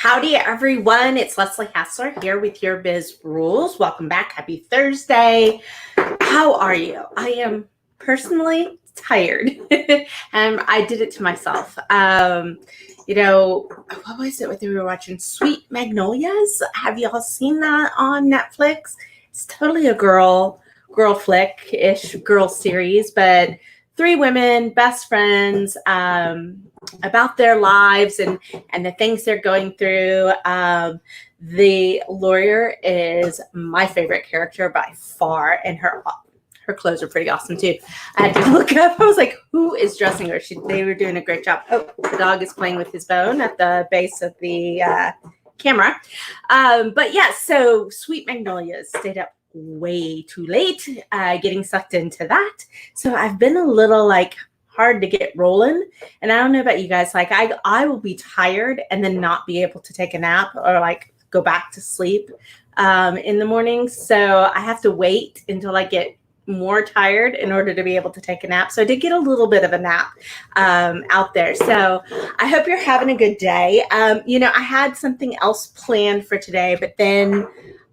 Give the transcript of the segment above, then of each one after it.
Howdy, everyone. It's Leslie Hassler here with Your Biz Rules. Welcome back. Happy Thursday. How are you? I am personally tired, and I did it to myself. What was it? What we were watching? Sweet Magnolias. Have y'all seen that on Netflix? It's totally a girl flick-ish, girl series, but three women, best friends, about their lives and the things they're going through. The lawyer is my favorite character by far, and her clothes are pretty awesome too. I had to look up. I was like, who is dressing her? They were doing a great job. Oh, the dog is playing with his bone at the base of the camera. But yeah, so Sweet Magnolias stayed up way too late, getting sucked into that. So I've been a little hard to get rolling. And I don't know about you guys, I will be tired and then not be able to take a nap or go back to sleep in the morning. So I have to wait until I get more tired in order to be able to take a nap. So I did get a little bit of a nap out there. So I hope you're having a good day. I had something else planned for today, but then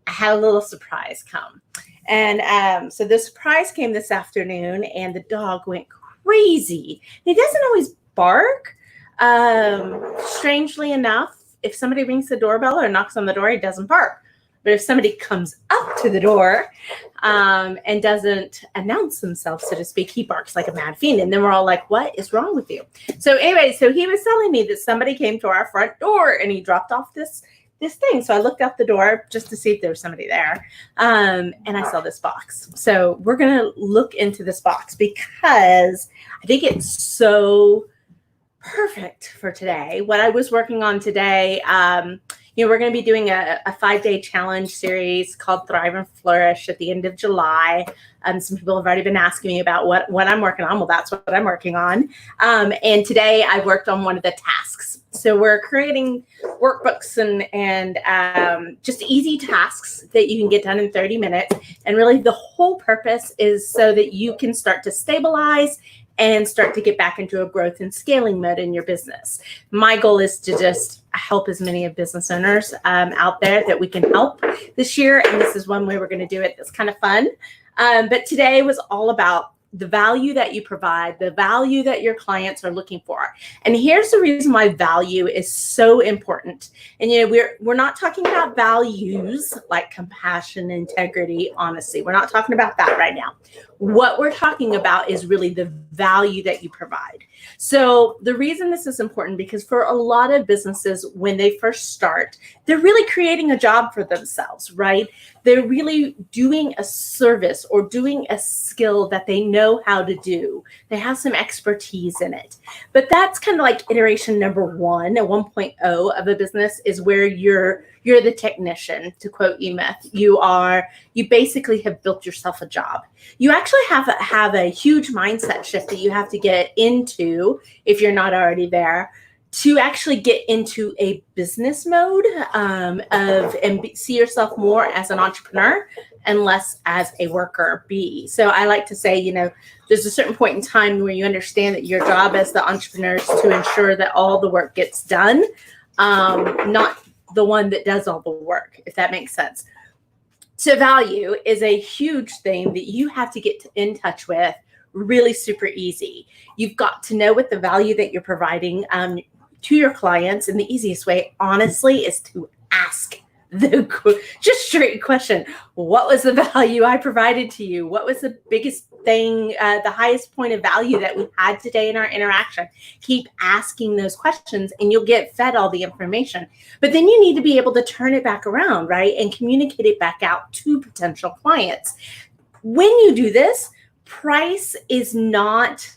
I had a little surprise come. And so the surprise came this afternoon, and the dog went crazy. He doesn't always bark. Strangely enough, if somebody rings the doorbell or knocks on the door, he doesn't bark. But if somebody comes up to the door and doesn't announce themselves, so to speak, he barks like a mad fiend. And then we're all like, what is wrong with you? So anyway, so he was telling me that somebody came to our front door and he dropped off this thing. So I looked out the door just to see if there was somebody there. And I saw this box. So we're going to look into this box because I think it's so perfect for today. What I was working on today, we're going to be doing a 5-day challenge series called Thrive and Flourish at the end of July. Some people have already been asking me about what I'm working on. Well, that's what I'm working on. And today I worked on one of the tasks. So we're creating workbooks and just easy tasks that you can get done in 30 minutes. And really the whole purpose is so that you can start to stabilize and start to get back into a growth and scaling mode in your business. My goal is to just help as many of business owners out there that we can help this year. And this is one way we're going to do it that's kind of fun. But today was all about the value that you provide, the value that your clients are looking for. And here's the reason why value is so important. And we're not talking about values like compassion, integrity, honesty. We're not talking about that right now. What we're talking about is really the value that you provide. So the reason this is important, because for a lot of businesses, when they first start, they're really creating a job for themselves, right? They're really doing a service or doing a skill that they know how to do. They have some expertise in it. But that's kind of like iteration number 1, a 1.0 of a business is where you're the technician, to quote E-Myth. You basically have built yourself a job. You actually have a huge mindset shift that you have to get into if you're not already there, to actually get into a business mode and see yourself more as an entrepreneur and less as a worker bee. So I like to say, there's a certain point in time where you understand that your job as the entrepreneur is to ensure that all the work gets done, not the one that does all the work, if that makes sense. So value is a huge thing that you have to get in touch with really super easy. You've got to know what the value that you're providing to your clients. And the easiest way, honestly, is to ask the just straight question. What was the value I provided to you? What was the biggest thing, the highest point of value that we had today in our interaction? Keep asking those questions and you'll get fed all the information. But then you need to be able to turn it back around, right? And communicate it back out to potential clients. When you do this, price is not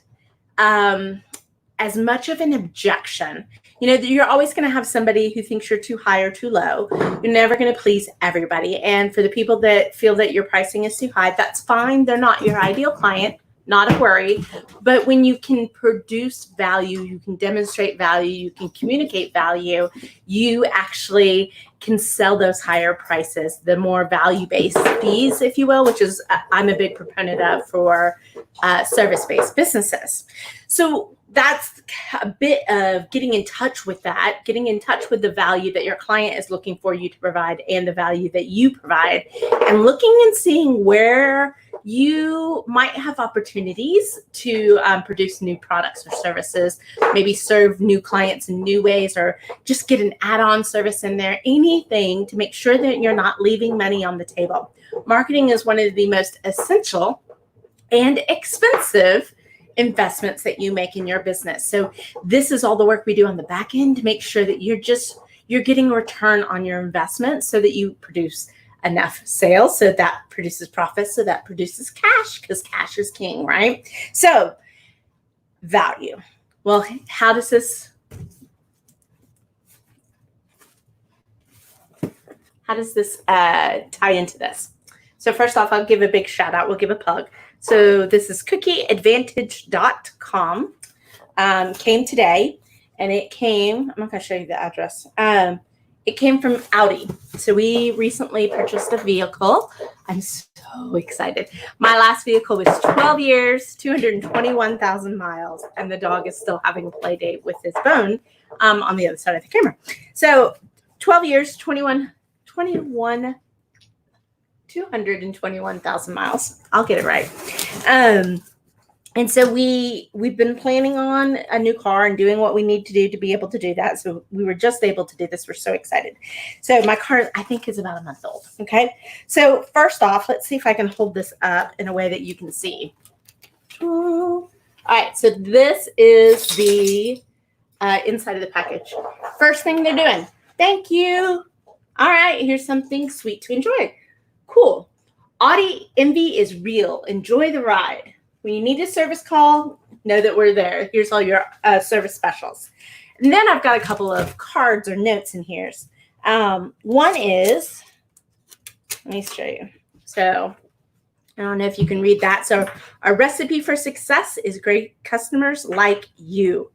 as much of an objection. You're always going to have somebody who thinks you're too high or too low. You're never going to please everybody. And for the people that feel that your pricing is too high, that's fine. They're not your ideal client, not a worry. But when you can produce value, you can demonstrate value, you can communicate value, you actually can sell those higher prices, the more value-based fees, if you will, which is I'm a big proponent of for service-based businesses. So that's a bit of getting in touch with that, getting in touch with the value that your client is looking for you to provide and the value that you provide, and looking and seeing where you might have opportunities to produce new products or services, maybe serve new clients in new ways, or just get an add-on service in there, anything to make sure that you're not leaving money on the table. Marketing is one of the most essential and expensive investments that you make in your business. So this is all the work we do on the back end to make sure that you're getting a return on your investment, so that you produce enough sales, so that produces profits, so that produces cash, because cash is king, right? So value. Well, how does this tie into this? So first off, I'll give a big shout out. We'll give a plug. So this is cookieadvantage.com. Came today, and it came, I'm not going to show you the address. It came from Audi. So we recently purchased a vehicle. I'm so excited. My last vehicle was 12 years, 221,000 miles, and the dog is still having a play date with his bone on the other side of the camera. So 12 years, 221,000 miles. I'll get it right. And so we've been planning on a new car and doing what we need to do to be able to do that. So we were just able to do this. We're so excited. So my car, I think, is about a month old. Okay. So first off, let's see if I can hold this up in a way that you can see. All right. So this is the inside of the package. First thing they're doing. Thank you. All right. Here's something sweet to enjoy. Cool. Audi envy is real. Enjoy the ride. When you need a service call, know that we're there. Here's all your service specials. And then I've got a couple of cards or notes in here. One is, let me show you. So I don't know if you can read that. So our recipe for success is great customers like you,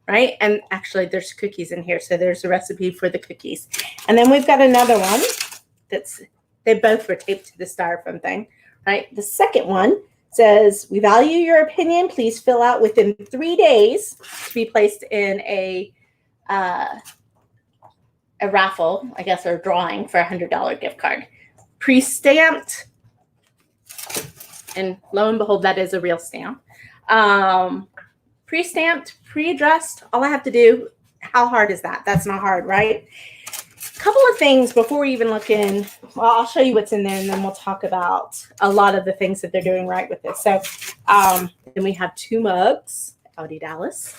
right? And actually there's cookies in here. So there's a recipe for the cookies. And then we've got another one they both were taped to the styrofoam thing, right? The second one says, we value your opinion. Please fill out within 3 days to be placed in a raffle, I guess, or drawing for a $100 gift card. Pre-stamped. And lo and behold, that is a real stamp. Pre-stamped, pre-addressed. All I have to do, how hard is that? That's not hard, right? Couple of things before we even look in. Well, I'll show you what's in there, and then we'll talk about a lot of the things that they're doing right with this. So then we have 2 mugs, Audi Dallas.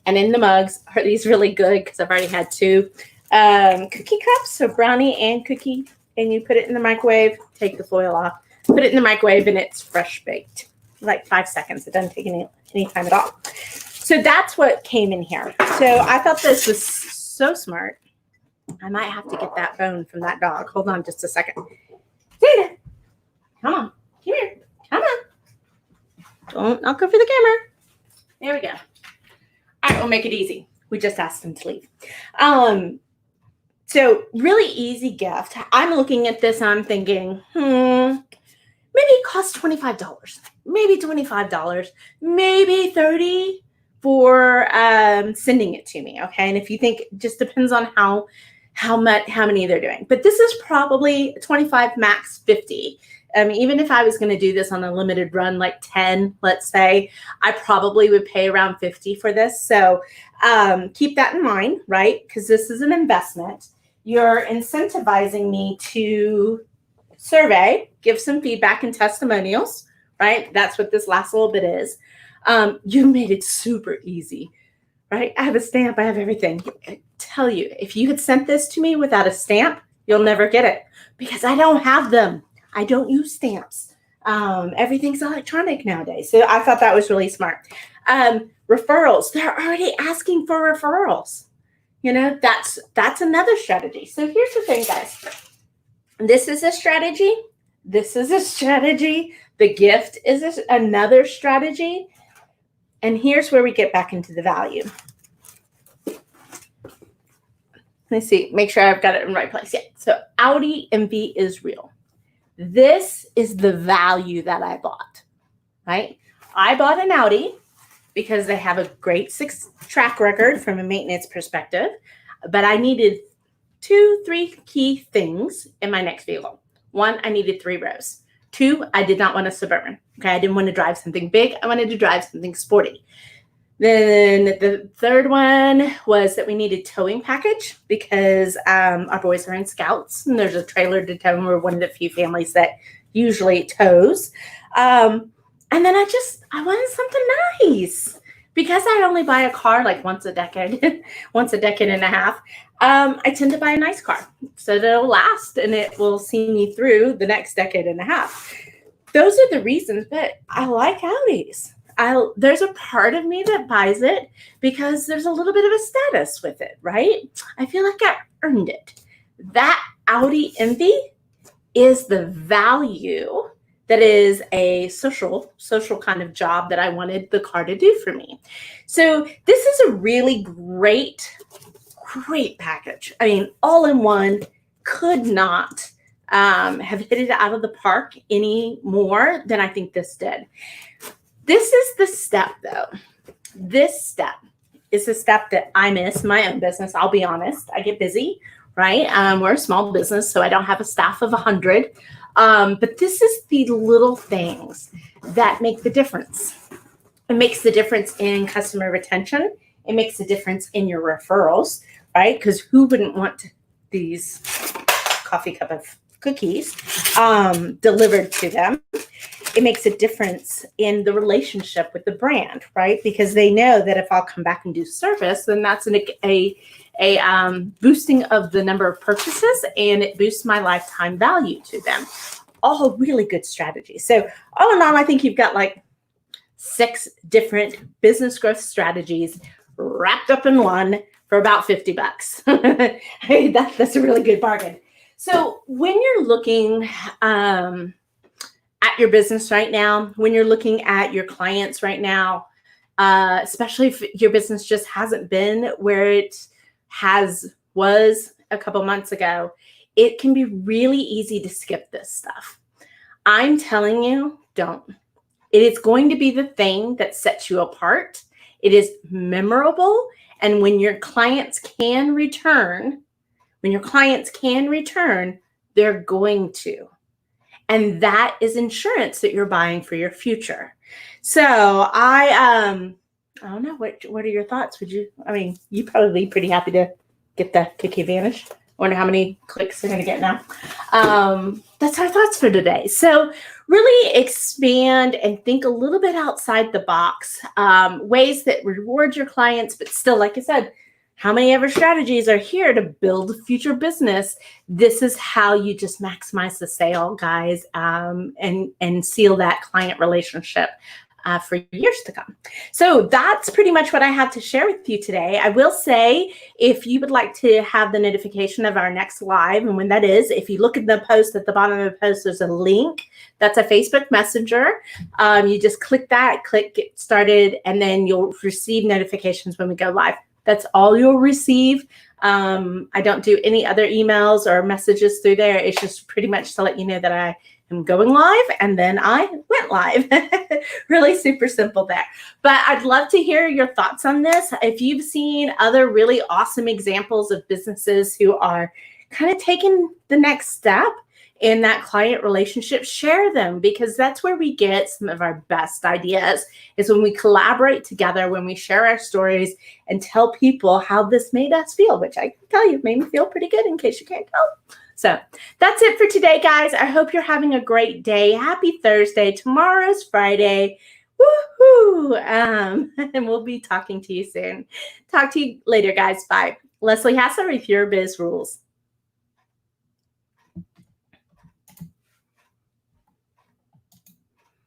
And in the mugs are these really good, because I've already had 2 cookie cups, so brownie and cookie. And you put it in the microwave, take the foil off, put it in the microwave, and it's fresh baked. Like 5 seconds. It doesn't take any time at all. So that's what came in here. So I thought this was so smart. I might have to get that bone from that dog. Hold on just a second. Zeta, come on. Come here. Come on. Don't knock over the camera. There we go. All right, we'll make it easy. We just asked him to leave. So really easy gift. I'm looking at this and I'm thinking, maybe it costs $25. Maybe $25. Maybe $30 for sending it to me. Okay. And if you think, it just depends on how many they're doing. But this is probably 25, max 50. Even if I was going to do this on a limited run, like 10, let's say, I probably would pay around 50 for this. So keep that in mind, right? Because this is an investment. You're incentivizing me to survey, give some feedback and testimonials, right? That's what this last little bit is. You made it super easy, right? I have a stamp. I have everything. I tell you, if you had sent this to me without a stamp, you'll never get it, because I don't have them. I don't use stamps. Everything's electronic nowadays. So I thought that was really smart. Referrals. They're already asking for referrals. You know, that's another strategy. So here's the thing, guys. This is a strategy. This is a strategy. The gift is another strategy. And here's where we get back into the value. Let's see, make sure I've got it in the right place. Yeah. So Audi envy is real. This is the value that I bought, right? I bought an Audi because they have a great track record from a maintenance perspective. But I needed 2-3 key things in my next vehicle. 1, I needed 3 rows. 2, I did not want a Suburban. Okay, I didn't want to drive something big. I wanted to drive something sporty. Then the third one was that we needed towing package because our boys are in Scouts and there's a trailer to tow. We're one of the few families that usually tows. And then I wanted something nice because I only buy a car like once a decade, once a decade and a half. I tend to buy a nice car so that it'll last and it will see me through the next decade and a half. Those are the reasons, but I like Audis. There's a part of me that buys it because there's a little bit of a status with it, right? I feel like I earned it. That Audi envy is the value that is a social kind of job that I wanted the car to do for me. So this is a really great package. I mean, all in one, could not have hit it out of the park any more than I think this did. This is the step, though. This step is the step that I miss in my own business. I'll be honest. I get busy, right? We're a small business, so I don't have a staff of 100. But this is the little things that make the difference. It makes the difference in customer retention. It makes a difference in your referrals, right? Because who wouldn't want these coffee cup of cookies delivered to them? It makes a difference in the relationship with the brand, right? Because they know that if I'll come back and do service, then that's a boosting of the number of purchases, and it boosts my lifetime value to them. All really good strategies. So all in all, I think you've got like 6 different business growth strategies wrapped up in one for about $50. That's a really good bargain. So when you're looking at your business right now, when you're looking at your clients right now, especially if your business just hasn't been where it was a couple months ago, it can be really easy to skip this stuff. I'm telling you, don't. It is going to be the thing that sets you apart. It is memorable. And when your clients can return, they're going to. And that is insurance that you're buying for your future. So I don't know, what are your thoughts? You'd probably be pretty happy to get the Cookie Advantage. I wonder how many clicks they're going to get now. That's our thoughts for today. So really expand and think a little bit outside the box, ways that reward your clients, but still, like I said, how many ever strategies are here to build future business? This is how you just maximize the sale, guys, and seal that client relationship for years to come. So that's pretty much what I have to share with you today. I will say, if you would like to have the notification of our next live, and when that is, if you look at the post at the bottom of the post, there's a link. That's a Facebook Messenger. You just click that, click get started, and then you'll receive notifications when we go live. That's all you'll receive. I don't do any other emails or messages through there. It's just pretty much to let you know that I am going live, and then I went live. Really super simple there. But I'd love to hear your thoughts on this. If you've seen other really awesome examples of businesses who are kind of taking the next step in that client relationship, share them, because that's where we get some of our best ideas, is when we collaborate together, when we share our stories and tell people how this made us feel, which I can tell you made me feel pretty good, in case you can't tell. So that's it for today, guys. I hope you're having a great day. Happy Thursday. Tomorrow's Friday. Woohoo! And we'll be talking to you soon. Talk to you later, guys. Bye. Leslie Hassler with Your Biz Rules.